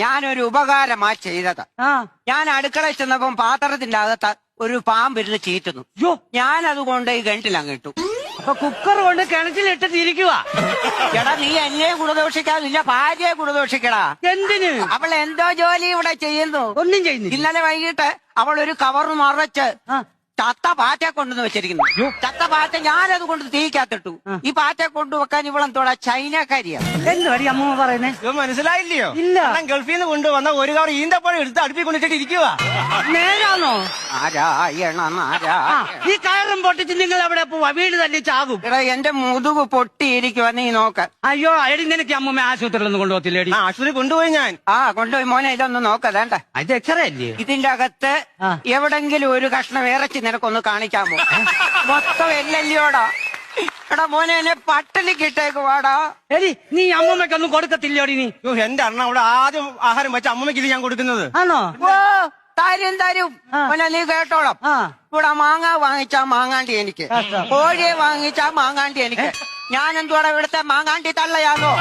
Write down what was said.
ഞാനൊരു ഉപകാരമാ ചെയ്തത്. ഞാൻ അടുക്കളയിൽ ചെന്നപ്പം പാത്രത്തിന്റെ അകത്ത് ഒരു പാമ്പിരുന്ന് ചീറ്റുന്നു. ഞാൻ അതുകൊണ്ട് ഈ കിണറ്റിലങ്ങിട്ടു. അപ്പൊ കുക്കർ കൊണ്ട് കിണറ്റിലിട്ടിരിക്കുക. എടാ നീ എന്നെ ഗുണദോഷിക്കാതെ നിന്റെ ഭാര്യയെ ഗുണദോഷിക്കടാ. എന്തിന്? അവൾ എന്തോ ജോലി ഇവിടെ ചെയ്യുന്നു. ഒന്നും ചെയ്യുന്നില്ല. ഇന്നലെ വൈകിട്ട് അവൾ ഒരു കവർ നിറച്ച് ചത്ത പാറ്റയെ കൊണ്ടുവന്ന് വെച്ചിരിക്കുന്നു. ചത്ത പാറ്റ ഞാനത് കൊണ്ട് തീക്കകത്തിട്ടു. ഈ പാറ്റയെ കൊണ്ടുവെക്കാൻ ഇവളെന്തോടാ ചൈനക്കാരിയാ? എന്തുവാടി അമ്മ പറയുന്നേ? മനസ്സിലായില്ലയോ? ഇല്ല. ഗൾഫിൽ നിന്ന് കൊണ്ടുവന്ന ഒരു കവർ ഈന്തപ്പഴം എടുത്ത് അടുപ്പിൽ കൊണ്ടിട്ട് ഇരിക്കുക. നേരാണോ? നാരായണ നാരായണ. ഈ കയറും പൊട്ടിച്ച് നിങ്ങൾ എവിടെ പോവാ? വീട് തന്നെ ചാകും. എടാ എന്റെ മുതുക് പൊട്ടിയിരിക്കുവാ, നീ നോക്ക. അയ്യോ എടി, നിനക്ക് അമ്മ ആശുപത്രിയിലൊന്നും കൊണ്ടുപോകത്തില്ലേടി? ആശുപത്രി കൊണ്ടുപോയി ഞാൻ. കൊണ്ടുപോയി മോനെ, ഇതൊന്ന് നോക്കതേണ്ട. ഇത് എക്സ്റേ അല്ലേ? ഇതിന്റെ അകത്ത് എവിടെങ്കിലും ഒരു കഷ്ണം ഇറച്ചി നിനക്കൊന്ന് കാണിക്കാമോ? മൊത്തം എല്ലല്ലോടാ. എടാ മോനെ, എന്നെ പട്ടിണിക്ക് ഇട്ടേക്ക് വാടാ. എടി നീ അമ്മമ്മയ്ക്കൊന്നും കൊടുക്കത്തില്ലോടി നീ? എന്റെ അണ്ണ അവിടെ ആദ്യം ആഹാരം വെച്ച അമ്മയ്ക്ക് ഇത് ഞാൻ കൊടുക്കുന്നത്. ആണോ? ഓ തരും മോനെ, നീ കേട്ടോളാം. ഇവിടെ മാങ്ങ വാങ്ങിച്ചാ മാങ്ങാണ്ടി എനിക്ക്, കോഴിയെ വാങ്ങിച്ചാ മാങ്ങാണ്ടി എനിക്ക്. ഞാൻ എന്തുവാടാ ഇവിടുത്തെ മാങ്ങാണ്ടി തള്ളയാണോ?